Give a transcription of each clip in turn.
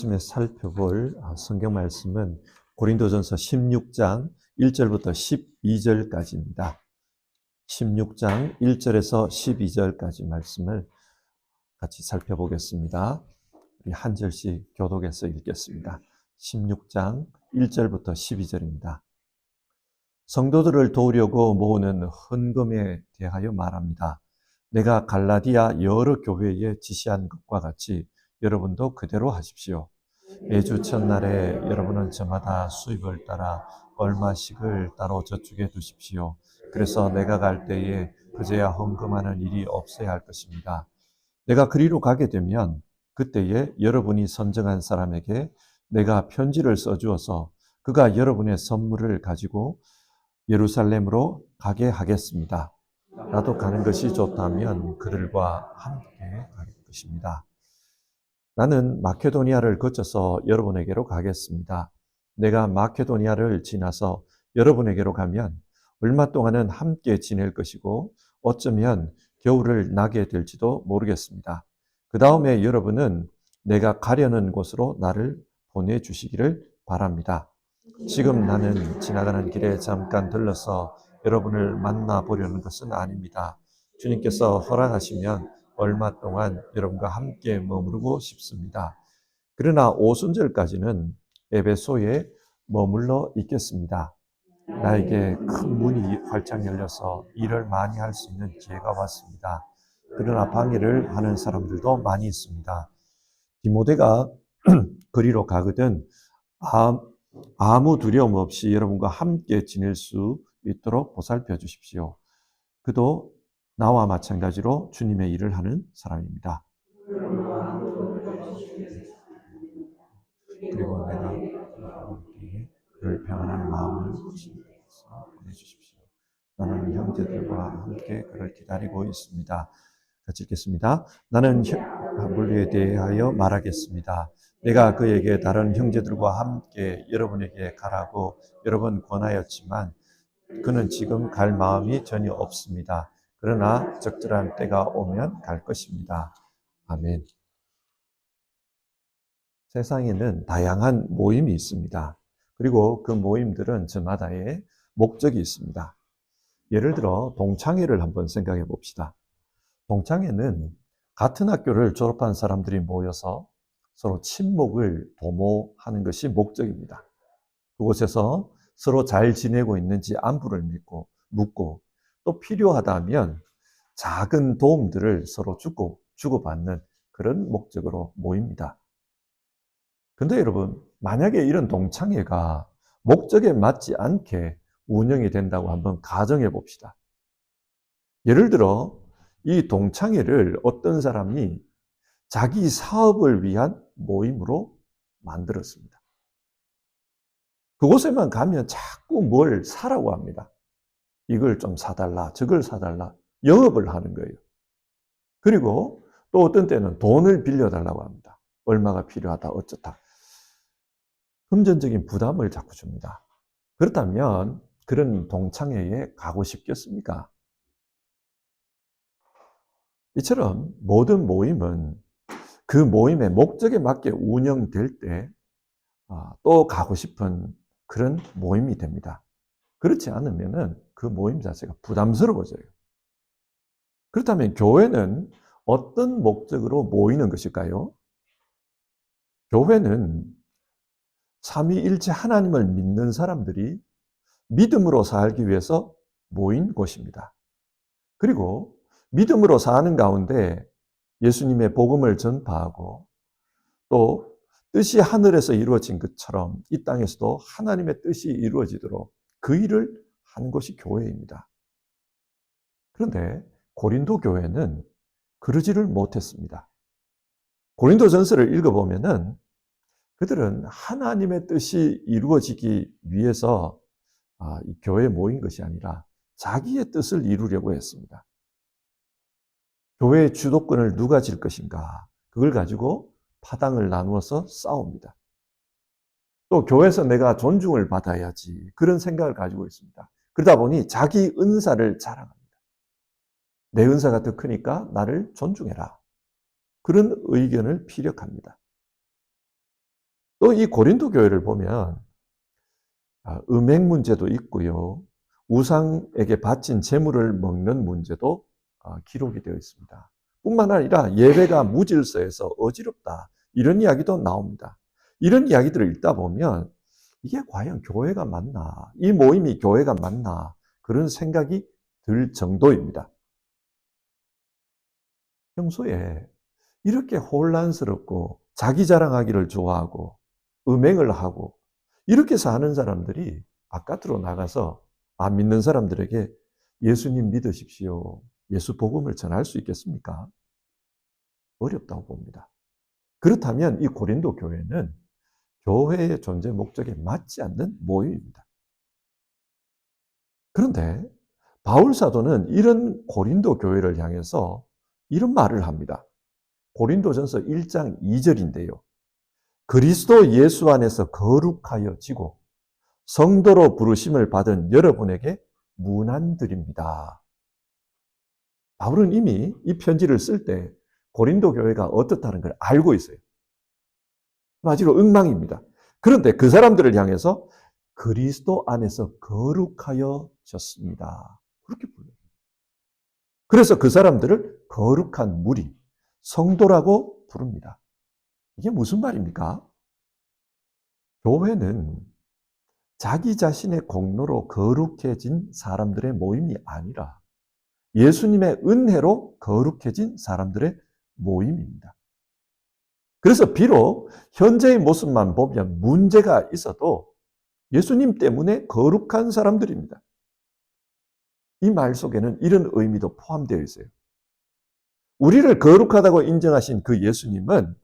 아침에 살펴볼 성경 말씀은 고린도전서 16장 1절부터 12절까지입니다. 16장 1절에서 12절까지 말씀을 같이 살펴보겠습니다. 우리 한 절씩 교독해서 읽겠습니다. 16장 1절부터 12절입니다. 성도들을 도우려고 모으는 헌금에 대하여 말합니다. 내가 갈라디아 여러 교회에 지시한 것과 같이 여러분도 그대로 하십시오. 매주 첫날에 여러분은 저마다 수입을 따라 얼마씩을 따로 저축해 두십시오. 그래서 내가 갈 때에 그제야 헌금하는 일이 없어야 할 것입니다. 내가 그리로 가게 되면 그때에 여러분이 선정한 사람에게 내가 편지를 써주어서 그가 여러분의 선물을 가지고 예루살렘으로 가게 하겠습니다. 나도 가는 것이 좋다면 그들과 함께 갈 것입니다. 나는 마케도니아를 거쳐서 여러분에게로 가겠습니다. 내가 마케도니아를 지나서 여러분에게로 가면 얼마 동안은 함께 지낼 것이고 어쩌면 겨울을 나게 될지도 모르겠습니다. 그 다음에 여러분은 내가 가려는 곳으로 나를 보내주시기를 바랍니다. 지금 나는 지나가는 길에 잠깐 들러서 여러분을 만나보려는 것은 아닙니다. 주님께서 허락하시면 얼마 동안 여러분과 함께 머무르고 싶습니다. 그러나 오순절까지는 에베소에 머물러 있겠습니다. 나에게 큰 문이 활짝 열려서 일을 많이 할 수 있는 기회가 왔습니다. 그러나 방해를 하는 사람들도 많이 있습니다. 디모데가 그리로 가거든 아무 두려움 없이 여러분과 함께 지낼 수 있도록 보살펴 주십시오. 그도 나와 마찬가지로 주님의 일을 하는 사람입니다. 그리고 내가 그를 평안한 마음을 보내주십시오. 나는 형제들과 함께 그를 기다리고 있습니다. 같이 읽겠습니다. 나는 물리에 대하여 말하겠습니다. 내가 그에게 다른 형제들과 함께 여러분에게 가라고 여러 번 권하였지만 그는 지금 갈 마음이 전혀 없습니다. 그러나 적절한 때가 오면 갈 것입니다. 아멘. 세상에는 다양한 모임이 있습니다. 그리고 그 모임들은 저마다의 목적이 있습니다. 예를 들어 동창회를 한번 생각해 봅시다. 동창회는 같은 학교를 졸업한 사람들이 모여서 서로 친목을 도모하는 것이 목적입니다. 그곳에서 서로 잘 지내고 있는지 안부를 묻고 또 필요하다면 작은 도움들을 서로 주고받는 그런 목적으로 모입니다. 근데 여러분, 만약에 이런 동창회가 목적에 맞지 않게 운영이 된다고 한번 가정해 봅시다. 예를 들어, 이 동창회를 어떤 사람이 자기 사업을 위한 모임으로 만들었습니다. 그곳에만 가면 자꾸 뭘 사라고 합니다. 이걸 좀 사달라, 저걸 사달라. 영업을 하는 거예요. 그리고 또 어떤 때는 돈을 빌려달라고 합니다. 얼마가 필요하다, 어쩌다. 금전적인 부담을 자꾸 줍니다. 그렇다면 그런 동창회에 가고 싶겠습니까? 이처럼 모든 모임은 그 모임의 목적에 맞게 운영될 때 또 가고 싶은 그런 모임이 됩니다. 그렇지 않으면 그 모임 자체가 부담스러워져요. 그렇다면 교회는 어떤 목적으로 모이는 것일까요? 교회는 삼위일체 하나님을 믿는 사람들이 믿음으로 살기 위해서 모인 곳입니다. 그리고 믿음으로 사는 가운데 예수님의 복음을 전파하고 또 뜻이 하늘에서 이루어진 것처럼 이 땅에서도 하나님의 뜻이 이루어지도록 그 일을 하는 것이 교회입니다. 그런데 고린도 교회는 그러지를 못했습니다. 고린도 전서를 읽어보면은 그들은 하나님의 뜻이 이루어지기 위해서 이 교회에 모인 것이 아니라 자기의 뜻을 이루려고 했습니다. 교회의 주도권을 누가 질 것인가? 그걸 가지고 파당을 나누어서 싸웁니다. 또 교회에서 내가 존중을 받아야지 그런 생각을 가지고 있습니다. 그러다 보니 자기 은사를 자랑합니다. 내 은사가 더 크니까 나를 존중해라. 그런 의견을 피력합니다. 또 이 고린도 교회를 보면 음행 문제도 있고요. 우상에게 바친 재물을 먹는 문제도 기록이 되어 있습니다. 뿐만 아니라 예배가 무질서해서 어지럽다. 이런 이야기도 나옵니다. 이런 이야기들을 읽다 보면 이게 과연 교회가 맞나? 이 모임이 교회가 맞나? 그런 생각이 들 정도입니다. 평소에 이렇게 혼란스럽고 자기 자랑하기를 좋아하고 음행을 하고 이렇게 사는 사람들이 바깥으로 나가서 안 믿는 사람들에게 예수님 믿으십시오. 예수 복음을 전할 수 있겠습니까? 어렵다고 봅니다. 그렇다면 이 고린도 교회는 교회의 존재 목적에 맞지 않는 모임입니다. 그런데 바울 사도는 이런 고린도 교회를 향해서 이런 말을 합니다. 고린도전서 1장 2절인데요. 그리스도 예수 안에서 거룩하여지고 성도로 부르심을 받은 여러분에게 문안드립니다. 바울은 이미 이 편지를 쓸 때 고린도 교회가 어떻다는 걸 알고 있어요. 마지로 엉망입니다. 그런데 그 사람들을 향해서 그리스도 안에서 거룩하여졌습니다. 그렇게 불러요. 그래서 그 사람들을 거룩한 무리, 성도라고 부릅니다. 이게 무슨 말입니까? 교회는 자기 자신의 공로로 거룩해진 사람들의 모임이 아니라 예수님의 은혜로 거룩해진 사람들의 모임입니다. 그래서 비록 현재의 모습만 보면 문제가 있어도 예수님 때문에 거룩한 사람들입니다. 이 말 속에는 이런 의미도 포함되어 있어요. 우리를 거룩하다고 인정하신 그 예수님은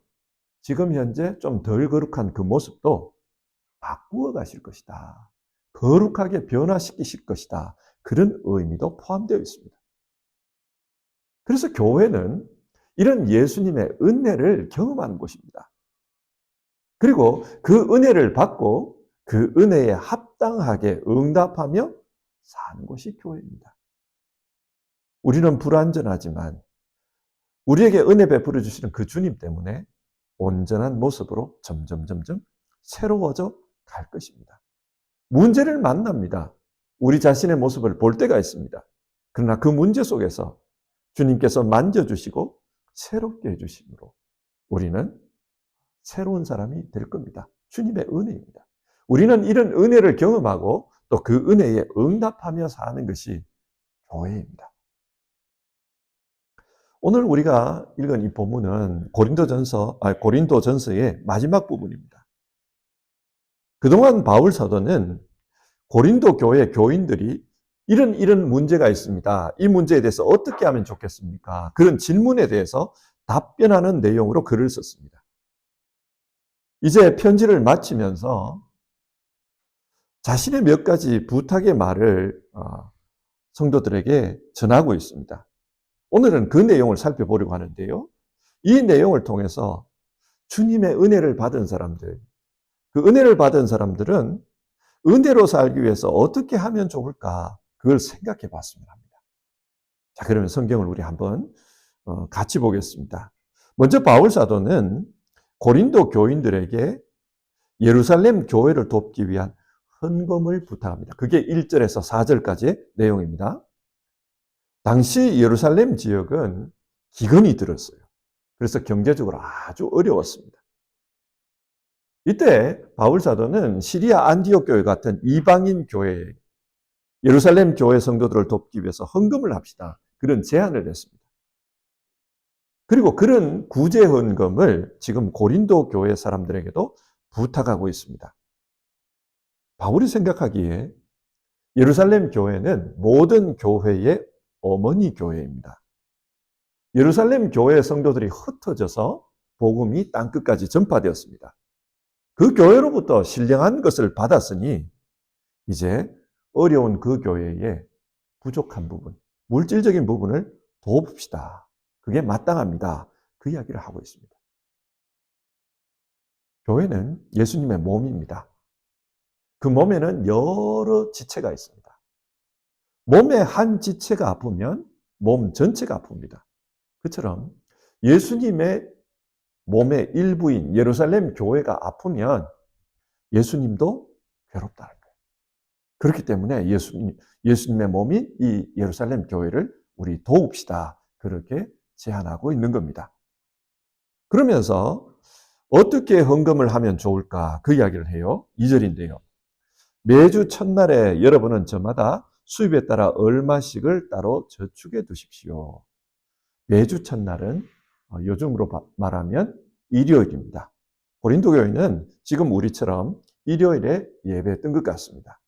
지금 현재 좀 덜 거룩한 그 모습도 바꾸어 가실 것이다. 거룩하게 변화시키실 것이다. 그런 의미도 포함되어 있습니다. 그래서 교회는 이런 예수님의 은혜를 경험하는 곳입니다. 그리고 그 은혜를 받고 그 은혜에 합당하게 응답하며 사는 것이 교회입니다. 우리는 불완전하지만 우리에게 은혜 베풀어 주시는 그 주님 때문에 온전한 모습으로 점점 새로워져 갈 것입니다. 문제를 만납니다. 우리 자신의 모습을 볼 때가 있습니다. 그러나 그 문제 속에서 주님께서 만져주시고 새롭게 해주심으로 우리는 새로운 사람이 될 겁니다. 주님의 은혜입니다. 우리는 이런 은혜를 경험하고 또 그 은혜에 응답하며 사는 것이 교회입니다. 오늘 우리가 읽은 이 본문은 고린도전서의 마지막 부분입니다. 그동안 바울 사도는 고린도 교회 교인들이 이런 문제가 있습니다. 이 문제에 대해서 어떻게 하면 좋겠습니까? 그런 질문에 대해서 답변하는 내용으로 글을 썼습니다. 이제 편지를 마치면서 자신의 몇 가지 부탁의 말을 성도들에게 전하고 있습니다. 오늘은 그 내용을 살펴보려고 하는데요. 이 내용을 통해서 주님의 은혜를 받은 사람들, 그 은혜를 받은 사람들은 은혜로 살기 위해서 어떻게 하면 좋을까? 그걸 생각해 봤으면 합니다. 자, 그러면 성경을 우리 한번 같이 보겠습니다. 먼저 바울 사도는 고린도 교인들에게 예루살렘 교회를 돕기 위한 헌금을 부탁합니다. 그게 1절에서 4절까지의 내용입니다. 당시 예루살렘 지역은 기근이 들었어요. 그래서 경제적으로 아주 어려웠습니다. 이때 바울 사도는 시리아 안디옥 교회 같은 이방인 교회에 예루살렘 교회 성도들을 돕기 위해서 헌금을 합시다. 그런 제안을 했습니다. 그리고 그런 구제 헌금을 지금 고린도 교회 사람들에게도 부탁하고 있습니다. 바울이 생각하기에 예루살렘 교회는 모든 교회의 어머니 교회입니다. 예루살렘 교회 성도들이 흩어져서 복음이 땅끝까지 전파되었습니다. 그 교회로부터 신령한 것을 받았으니 이제 어려운 그 교회의 부족한 부분, 물질적인 부분을 도웁시다. 그게 마땅합니다. 그 이야기를 하고 있습니다. 교회는 예수님의 몸입니다. 그 몸에는 여러 지체가 있습니다. 몸의 한 지체가 아프면 몸 전체가 아픕니다. 그처럼 예수님의 몸의 일부인 예루살렘 교회가 아프면 예수님도 괴롭다는 거예요. 그렇기 때문에 예수님의 몸이 이 예루살렘 교회를 우리 도웁시다. 그렇게 제안하고 있는 겁니다. 그러면서 어떻게 헌금을 하면 좋을까? 그 이야기를 해요. 2절인데요. 매주 첫날에 여러분은 저마다 수입에 따라 얼마씩을 따로 저축해 두십시오. 매주 첫날은 요즘으로 말하면 일요일입니다. 고린도 교회는 지금 우리처럼 일요일에 예배했던 것 같습니다.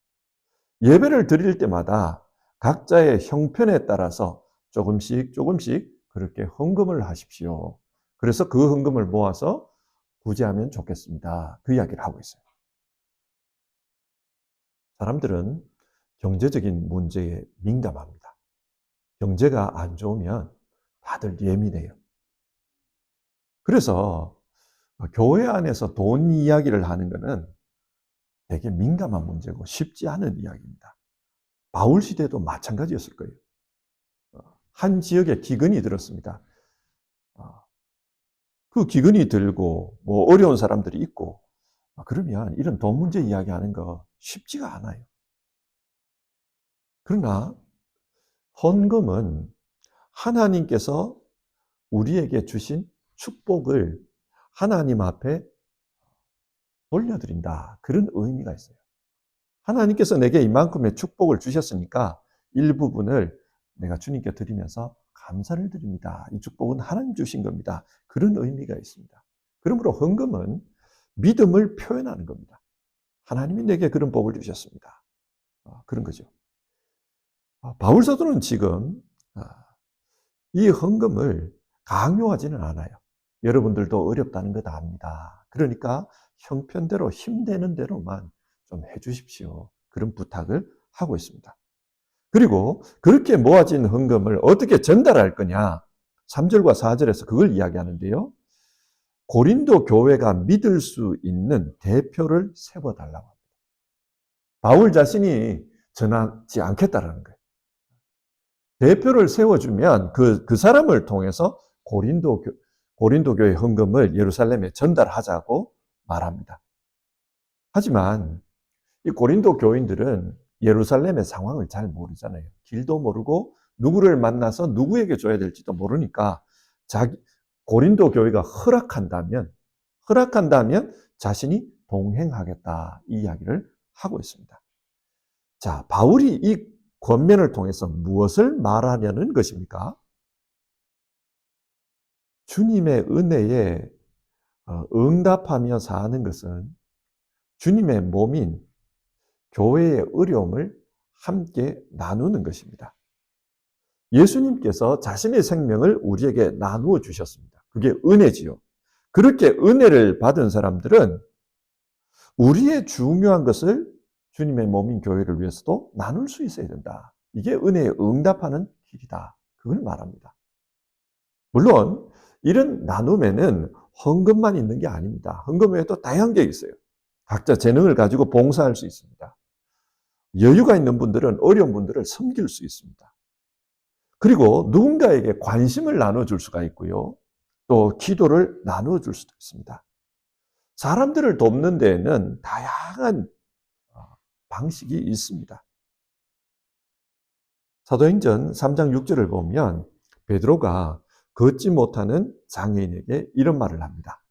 예배를 드릴 때마다 각자의 형편에 따라서 조금씩 그렇게 헌금을 하십시오. 그래서 그 헌금을 모아서 구제하면 좋겠습니다. 그 이야기를 하고 있어요. 사람들은 경제적인 문제에 민감합니다. 경제가 안 좋으면 다들 예민해요. 그래서 교회 안에서 돈 이야기를 하는 것은 되게 민감한 문제고 쉽지 않은 이야기입니다. 바울 시대도 마찬가지였을 거예요. 한 지역에 기근이 들었습니다. 그 기근이 들고 뭐 어려운 사람들이 있고 그러면 이런 돈 문제 이야기하는 거 쉽지가 않아요. 그러나 헌금은 하나님께서 우리에게 주신 축복을 하나님 앞에 돌려드린다. 그런 의미가 있어요. 하나님께서 내게 이만큼의 축복을 주셨으니까 일부분을 내가 주님께 드리면서 감사를 드립니다. 이 축복은 하나님 주신 겁니다. 그런 의미가 있습니다. 그러므로 헌금은 믿음을 표현하는 겁니다. 하나님이 내게 그런 복을 주셨습니다. 그런 거죠. 바울 사도는 지금 이 헌금을 강요하지는 않아요. 여러분들도 어렵다는 거 다 압니다. 그러니까 형편대로 힘되는 대로만 좀 해주십시오. 그런 부탁을 하고 있습니다. 그리고 그렇게 모아진 헌금을 어떻게 전달할 거냐? 3절과 4절에서 그걸 이야기하는데요. 고린도 교회가 믿을 수 있는 대표를 세워달라고 합니다. 바울 자신이 전하지 않겠다라는 거예요. 대표를 세워주면 그 사람을 통해서 고린도 교회 헌금을 예루살렘에 전달하자고 말합니다. 하지만 이 고린도 교인들은 예루살렘의 상황을 잘 모르잖아요. 길도 모르고 누구를 만나서 누구에게 줘야 될지도 모르니까 고린도 교회가 허락한다면 자신이 동행하겠다 이 이야기를 하고 있습니다. 자, 바울이 이 권면을 통해서 무엇을 말하려는 것입니까? 주님의 은혜에 응답하며 사는 것은 주님의 몸인 교회의 어려움을 함께 나누는 것입니다. 예수님께서 자신의 생명을 우리에게 나누어 주셨습니다. 그게 은혜지요. 그렇게 은혜를 받은 사람들은 우리의 중요한 것을 주님의 몸인 교회를 위해서도 나눌 수 있어야 된다. 이게 은혜에 응답하는 길이다. 그걸 말합니다. 물론 이런 나눔에는 헌금만 있는 게 아닙니다. 헌금 외에도 다양한 게 있어요. 각자 재능을 가지고 봉사할 수 있습니다. 여유가 있는 분들은 어려운 분들을 섬길 수 있습니다. 그리고 누군가에게 관심을 나눠줄 수가 있고요. 또 기도를 나눠줄 수도 있습니다. 사람들을 돕는 데에는 다양한 방식이 있습니다. 사도행전 3장 6절을 보면 베드로가 걷지 못하는 장애인에게 이런 말을 합니다.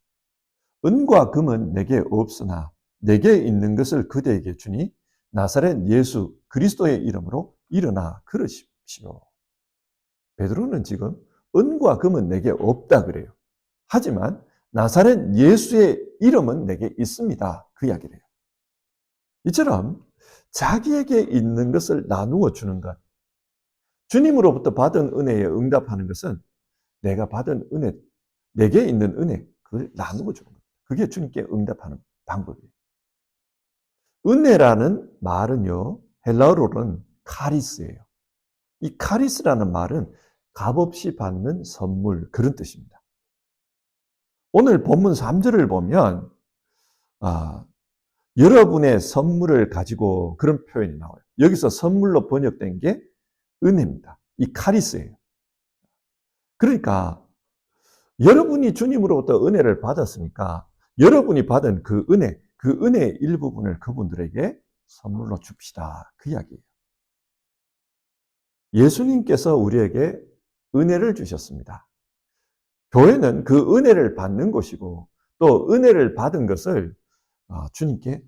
은과 금은 내게 없으나 내게 있는 것을 그대에게 주니 나사렛 예수 그리스도의 이름으로 일어나 걸으십시오. 베드로는 지금 은과 금은 내게 없다 그래요. 하지만 나사렛 예수의 이름은 내게 있습니다. 그 이야기를 해요. 이처럼 자기에게 있는 것을 나누어 주는 것, 주님으로부터 받은 은혜에 응답하는 것은 내가 받은 은혜, 내게 있는 은혜, 그걸 나누어 주는 겁니다. 그게 주님께 응답하는 방법이에요. 은혜라는 말은요, 헬라어로는 카리스예요. 이 카리스라는 말은 값없이 받는 선물, 그런 뜻입니다. 오늘 본문 3절을 보면, 여러분의 선물을 가지고 그런 표현이 나와요. 여기서 선물로 번역된 게 은혜입니다. 이 카리스예요. 그러니까 여러분이 주님으로부터 은혜를 받았으니까 여러분이 받은 그 은혜의 일부분을 그분들에게 선물로 줍시다. 그 이야기예요. 예수님께서 우리에게 은혜를 주셨습니다. 교회는 그 은혜를 받는 곳이고 또 은혜를 받은 것을 주님께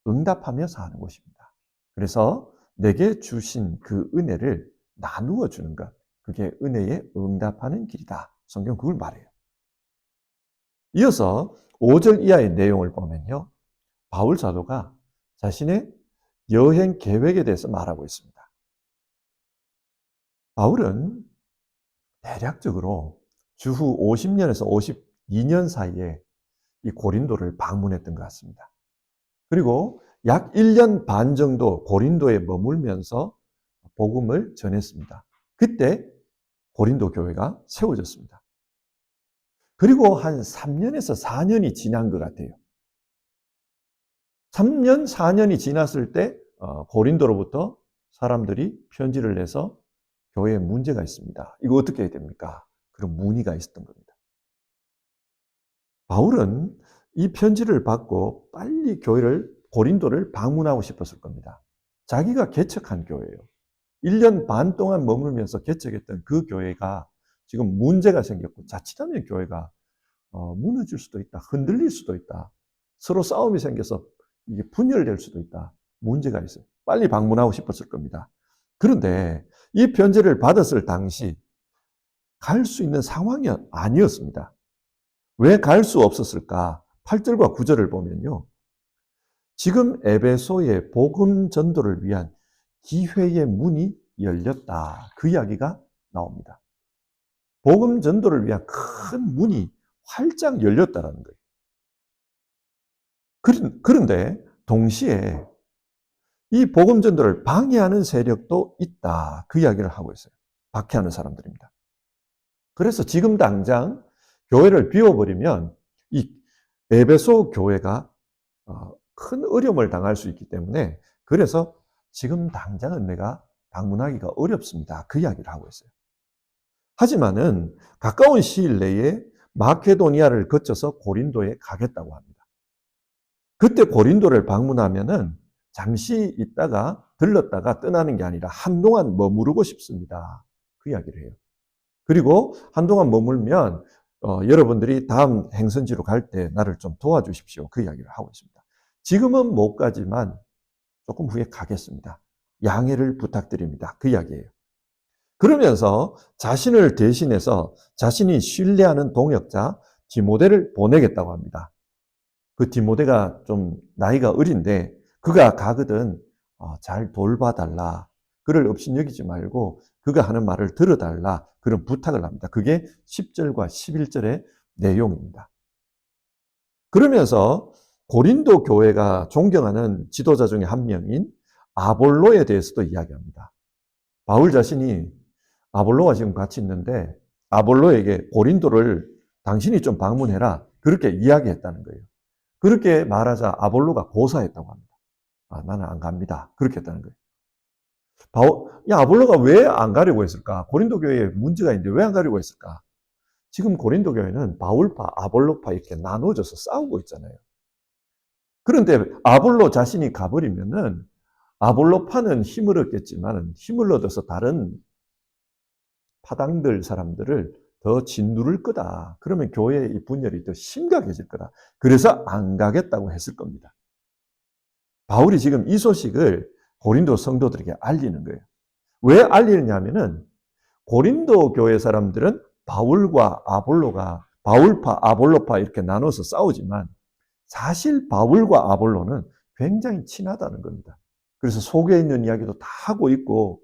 응답하며 사는 곳입니다. 그래서 내게 주신 그 은혜를 나누어 주는 것, 그게 은혜에 응답하는 길이다. 성경 그걸 말해요. 이어서 5절 이하의 내용을 보면요. 바울 사도가 자신의 여행 계획에 대해서 말하고 있습니다. 바울은 대략적으로 주후 50년에서 52년 사이에 이 고린도를 방문했던 것 같습니다. 그리고 약 1년 반 정도 고린도에 머물면서 복음을 전했습니다. 그때 고린도 교회가 세워졌습니다. 그리고 한 3년에서 4년이 지난 것 같아요. 3년, 4년이 지났을 때 고린도로부터 사람들이 편지를 내서 교회에 문제가 있습니다. 이거 어떻게 해야 됩니까? 그런 문의가 있었던 겁니다. 바울은 이 편지를 받고 빨리 고린도를 방문하고 싶었을 겁니다. 자기가 개척한 교회예요. 1년 반 동안 머물면서 개척했던 그 교회가 지금 문제가 생겼고 자칫하면 교회가 무너질 수도 있다. 흔들릴 수도 있다. 서로 싸움이 생겨서 이게 분열될 수도 있다. 문제가 있어요. 빨리 방문하고 싶었을 겁니다. 그런데 이 편지를 받았을 당시 갈 수 있는 상황이 아니었습니다. 왜 갈 수 없었을까? 8절과 9절을 보면요. 지금 에베소의 복음 전도를 위한 기회의 문이 열렸다. 그 이야기가 나옵니다. 복음 전도를 위한 큰 문이 활짝 열렸다는 거예요. 그런데 동시에 이 복음 전도를 방해하는 세력도 있다. 그 이야기를 하고 있어요. 박해하는 사람들입니다. 그래서 지금 당장 교회를 비워버리면 이 에베소 교회가 큰 어려움을 당할 수 있기 때문에 그래서 지금 당장은 내가 방문하기가 어렵습니다. 그 이야기를 하고 있어요. 하지만은 가까운 시일 내에 마케도니아를 거쳐서 고린도에 가겠다고 합니다. 그때 고린도를 방문하면은 잠시 있다가 들렀다가 떠나는 게 아니라 한동안 머무르고 싶습니다. 그 이야기를 해요. 그리고 한동안 머물면 여러분들이 다음 행선지로 갈 때 나를 좀 도와주십시오. 그 이야기를 하고 있습니다. 지금은 못 가지만 조금 후에 가겠습니다. 양해를 부탁드립니다. 그 이야기예요. 그러면서 자신을 대신해서 자신이 신뢰하는 동역자 디모데를 보내겠다고 합니다. 그 디모데가 좀 나이가 어린데 그가 가거든 잘 돌봐달라. 그를 업신여기지 말고 그가 하는 말을 들어달라. 그런 부탁을 합니다. 그게 10절과 11절의 내용입니다. 그러면서 고린도 교회가 존경하는 지도자 중에 한 명인 아볼로에 대해서도 이야기합니다. 바울 자신이 아볼로가 지금 같이 있는데 아볼로에게 고린도를 당신이 좀 방문해라. 그렇게 이야기했다는 거예요. 그렇게 말하자 아볼로가 고사했다고 합니다. 나는 안 갑니다. 그렇게 했다는 거예요. 아볼로가 왜 안 가려고 했을까? 고린도 교회에 문제가 있는데 왜 안 가려고 했을까? 지금 고린도 교회는 바울파, 아볼로파 이렇게 나눠져서 싸우고 있잖아요. 그런데 아볼로 자신이 가버리면은 아볼로파는 힘을 얻겠지만 힘을 얻어서 다른 파당들 사람들을 더 짓누를 거다. 그러면 교회의 분열이 더 심각해질 거다. 그래서 안 가겠다고 했을 겁니다. 바울이 지금 이 소식을 고린도 성도들에게 알리는 거예요. 왜 알리느냐면은 고린도 교회 사람들은 바울과 아볼로가 바울파, 아볼로파 이렇게 나눠서 싸우지만 사실 바울과 아볼로는 굉장히 친하다는 겁니다. 그래서 속에 있는 이야기도 다 하고 있고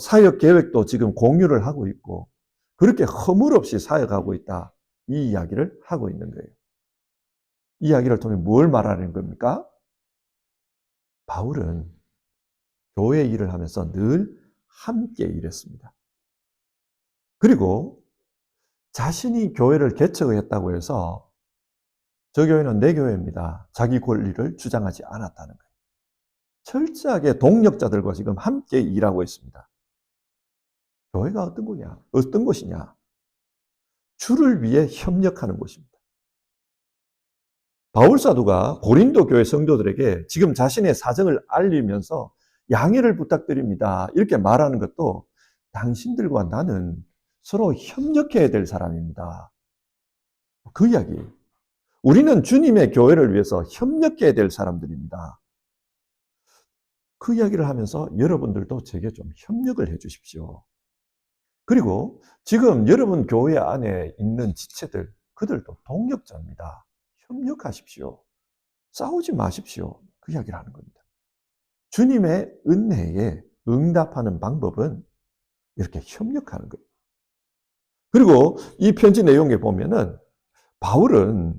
사역 계획도 지금 공유를 하고 있고 그렇게 허물없이 사역하고 있다. 이 이야기를 하고 있는 거예요. 이 이야기를 통해 뭘 말하는 겁니까? 바울은 교회 일을 하면서 늘 함께 일했습니다. 그리고 자신이 교회를 개척했다고 해서 저 교회는 내 교회입니다. 자기 권리를 주장하지 않았다는 거예요. 철저하게 동력자들과 지금 함께 일하고 있습니다. 교회가 어떤 곳이냐? 주를 위해 협력하는 곳입니다. 바울 사도가 고린도 교회 성도들에게 지금 자신의 사정을 알리면서 양해를 부탁드립니다. 이렇게 말하는 것도 당신들과 나는 서로 협력해야 될 사람입니다. 그 이야기예요. 우리는 주님의 교회를 위해서 협력해야 될 사람들입니다. 그 이야기를 하면서 여러분들도 제게 좀 협력을 해 주십시오. 그리고 지금 여러분 교회 안에 있는 지체들, 그들도 동력자입니다. 협력하십시오. 싸우지 마십시오. 그 이야기를 하는 겁니다. 주님의 은혜에 응답하는 방법은 이렇게 협력하는 거예요. 그리고 이 편지 내용에 보면은 바울은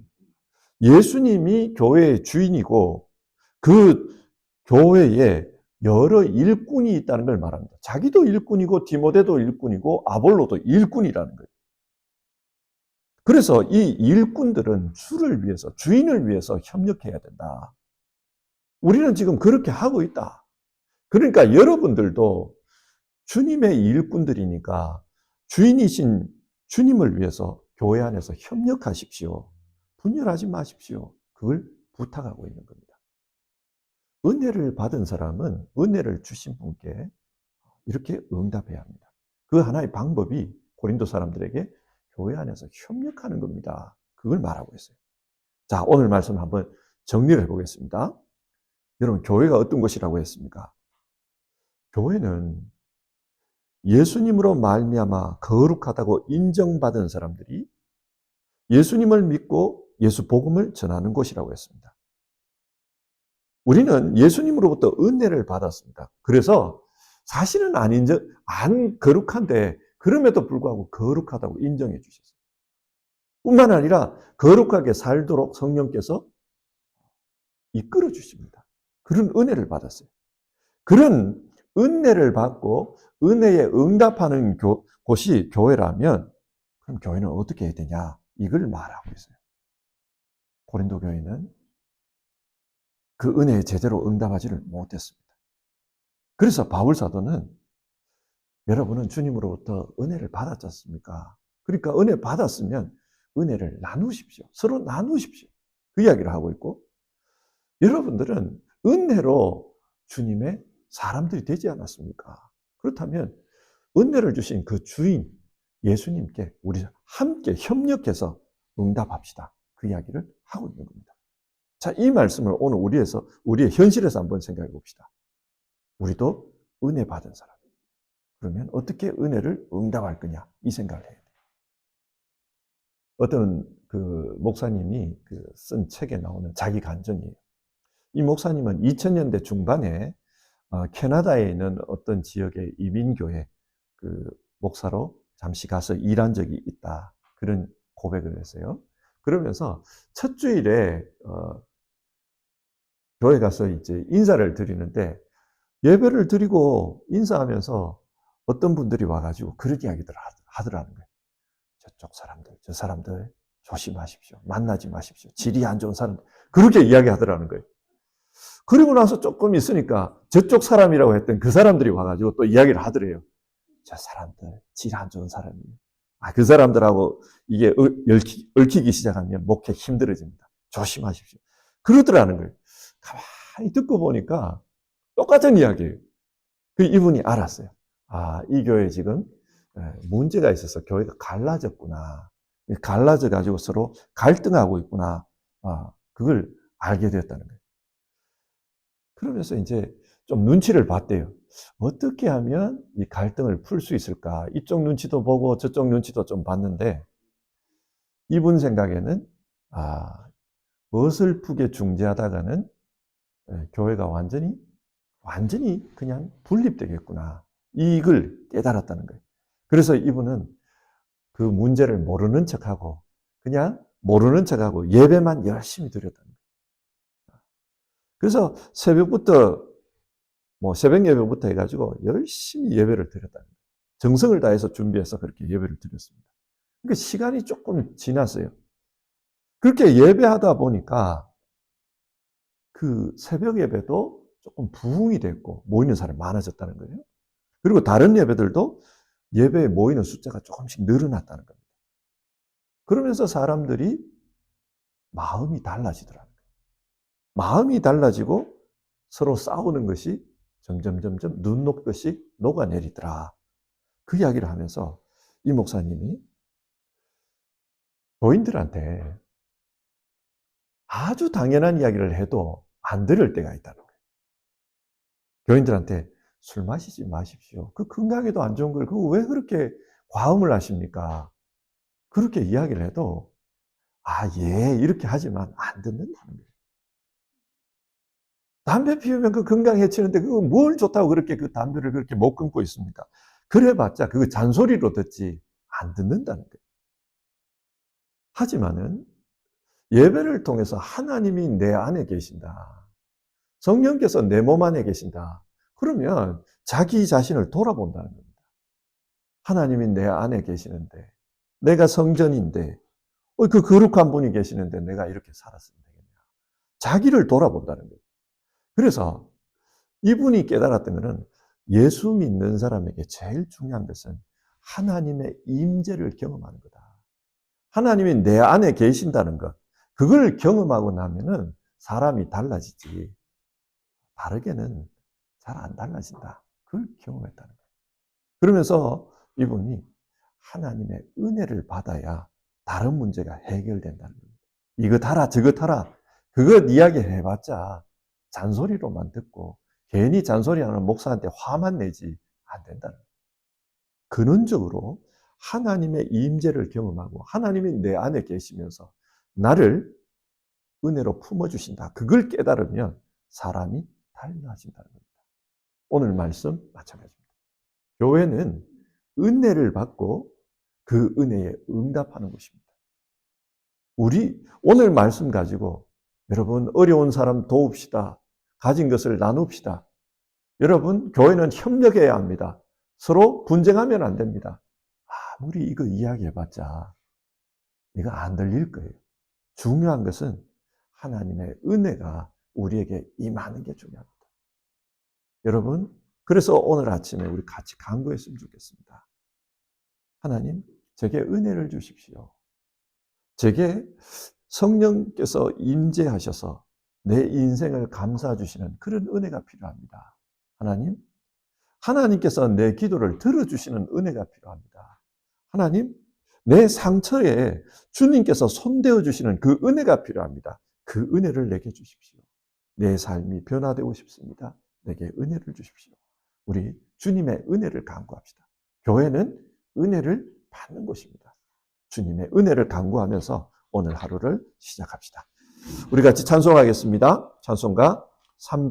예수님이 교회의 주인이고 그 교회에 여러 일꾼이 있다는 걸 말합니다. 자기도 일꾼이고 디모데도 일꾼이고 아볼로도 일꾼이라는 거예요. 그래서 이 일꾼들은 주를 위해서, 주인을 위해서 협력해야 된다. 우리는 지금 그렇게 하고 있다. 그러니까 여러분들도 주님의 일꾼들이니까 주인이신 주님을 위해서 교회 안에서 협력하십시오. 분열하지 마십시오. 그걸 부탁하고 있는 겁니다. 은혜를 받은 사람은 은혜를 주신 분께 이렇게 응답해야 합니다. 그 하나의 방법이 고린도 사람들에게 교회 안에서 협력하는 겁니다. 그걸 말하고 있어요. 자, 오늘 말씀 한번 정리를 해보겠습니다. 여러분, 교회가 어떤 것이라고 했습니까? 교회는 예수님으로 말미암아 거룩하다고 인정받은 사람들이 예수님을 믿고 예수 복음을 전하는 곳이라고 했습니다. 우리는 예수님으로부터 은혜를 받았습니다. 그래서 사실은 안 거룩한데 그럼에도 불구하고 거룩하다고 인정해 주셨어요. 뿐만 아니라 거룩하게 살도록 성령께서 이끌어 주십니다. 그런 은혜를 받았어요. 그런 은혜를 받고 은혜에 응답하는 곳이 교회라면 그럼 교회는 어떻게 해야 되냐? 이걸 말하고 있어요. 고린도 교회는 그 은혜에 제대로 응답하지를 못했습니다. 그래서 바울 사도는 여러분은 주님으로부터 은혜를 받았지 않습니까? 그러니까 은혜 받았으면 은혜를 나누십시오. 서로 나누십시오. 그 이야기를 하고 있고 여러분들은 은혜로 주님의 사람들이 되지 않았습니까? 그렇다면 은혜를 주신 그 주인 예수님께 우리 함께 협력해서 응답합시다. 그 이야기를 하고 있는 겁니다. 자, 이 말씀을 오늘 우리의 현실에서 한번 생각해 봅시다. 우리도 은혜 받은 사람. 그러면 어떻게 은혜를 응답할 거냐? 이 생각을 해야 돼요. 어떤 그 목사님이 쓴 책에 나오는 자기 간증이에요. 이 목사님은 2000년대 중반에 캐나다에 있는 어떤 지역의 이민교회 그 목사로 잠시 가서 일한 적이 있다. 그런 고백을 했어요. 그러면서 첫 주일에 교회 가서 이제 인사를 드리는데 예배를 드리고 인사하면서 어떤 분들이 와가지고 그런 이야기들을 하더라는 거예요. 저쪽 사람들, 저 사람들 조심하십시오. 만나지 마십시오. 질이 안 좋은 사람들. 그렇게 이야기하더라는 거예요. 그리고 나서 조금 있으니까 저쪽 사람이라고 했던 그 사람들이 와가지고 또 이야기를 하더래요. 저 사람들, 질 안 좋은 사람이에요. 그 사람들하고 이게 얽히기 시작하면 목회 힘들어집니다. 조심하십시오. 그러더라는 거예요. 가만히 듣고 보니까 똑같은 이야기예요. 그 이분이 알았어요. 이 교회 지금 문제가 있어서 교회가 갈라졌구나. 갈라져 가지고 서로 갈등하고 있구나. 그걸 알게 되었다는 거예요. 그러면서 이제 좀 눈치를 봤대요. 어떻게 하면 이 갈등을 풀 수 있을까? 이쪽 눈치도 보고 저쪽 눈치도 좀 봤는데 이분 생각에는 어설프게 중재하다가는 교회가 완전히 그냥 분립되겠구나. 이걸 깨달았다는 거예요. 그래서 이분은 그 문제를 모르는 척하고 그냥 모르는 척하고 예배만 열심히 드렸다는 거예요. 그래서 새벽부터 새벽 예배부터 해가지고 열심히 예배를 드렸다는 거예요. 정성을 다해서 준비해서 그렇게 예배를 드렸습니다. 그러니까 시간이 조금 지났어요. 그렇게 예배하다 보니까 그 새벽 예배도 조금 부흥이 됐고 모이는 사람이 많아졌다는 거예요. 그리고 다른 예배들도 예배에 모이는 숫자가 조금씩 늘어났다는 겁니다. 그러면서 사람들이 마음이 달라지더라고요. 마음이 달라지고 서로 싸우는 것이 점점 눈 녹듯이 녹아내리더라. 그 이야기를 하면서 이 목사님이 교인들한테 아주 당연한 이야기를 해도 안 들을 때가 있다는 거예요. 교인들한테 술 마시지 마십시오. 그 건강에도 안 좋은 걸 그거 왜 그렇게 과음을 하십니까? 그렇게 이야기를 해도 예 이렇게 하지만 안 듣는다는 거예요. 담배 피우면 그 건강 해치는데 그거 뭘 좋다고 그렇게 그 담배를 그렇게 못 끊고 있습니까? 그래봤자 그거 잔소리로 듣지 안 듣는다는 거예요. 하지만은 예배를 통해서 하나님이 내 안에 계신다. 성령께서 내 몸 안에 계신다. 그러면 자기 자신을 돌아본다는 겁니다. 하나님이 내 안에 계시는데 내가 성전인데 그 거룩한 분이 계시는데 내가 이렇게 살았으면 되겠냐. 자기를 돌아본다는 거예요. 그래서 이분이 깨달았던 것은 예수 믿는 사람에게 제일 중요한 것은 하나님의 임재를 경험하는 거다. 하나님이 내 안에 계신다는 것. 그걸 경험하고 나면은 사람이 달라지지. 다르게는 잘 안 달라진다. 그걸 경험했다는 거예요. 그러면서 이분이 하나님의 은혜를 받아야 다른 문제가 해결된다는 겁니다. 이것 하라 저것 하라 그것 이야기해봤자 잔소리로만 듣고 괜히 잔소리하는 목사한테 화만 내지 안 된다는 거예요. 근원적으로 하나님의 임재를 경험하고 하나님이 내 안에 계시면서 나를 은혜로 품어주신다. 그걸 깨달으면 사람이 달라진다는 겁니다. 오늘 말씀 마찬가지입니다. 교회는 은혜를 받고 그 은혜에 응답하는 것입니다. 우리 오늘 말씀 가지고 여러분 어려운 사람 도웁시다. 가진 것을 나눕시다. 여러분 교회는 협력해야 합니다. 서로 분쟁하면 안 됩니다. 아무리 이거 이야기해봤자 이거 안 들릴 거예요. 중요한 것은 하나님의 은혜가 우리에게 임하는 게 중요합니다. 여러분 그래서 오늘 아침에 우리 같이 간구했으면 좋겠습니다. 하나님 제게 은혜를 주십시오. 제게 성령께서 임재하셔서 내 인생을 감싸 주시는 그런 은혜가 필요합니다. 하나님, 하나님께서 내 기도를 들어주시는 은혜가 필요합니다. 하나님, 내 상처에 주님께서 손대어 주시는 그 은혜가 필요합니다. 그 은혜를 내게 주십시오. 내 삶이 변화되고 싶습니다. 내게 은혜를 주십시오. 우리 주님의 은혜를 간구합시다. 교회는 은혜를 받는 곳입니다. 주님의 은혜를 간구하면서 오늘 하루를 시작합시다. 우리 같이 찬송하겠습니다. 찬송가 300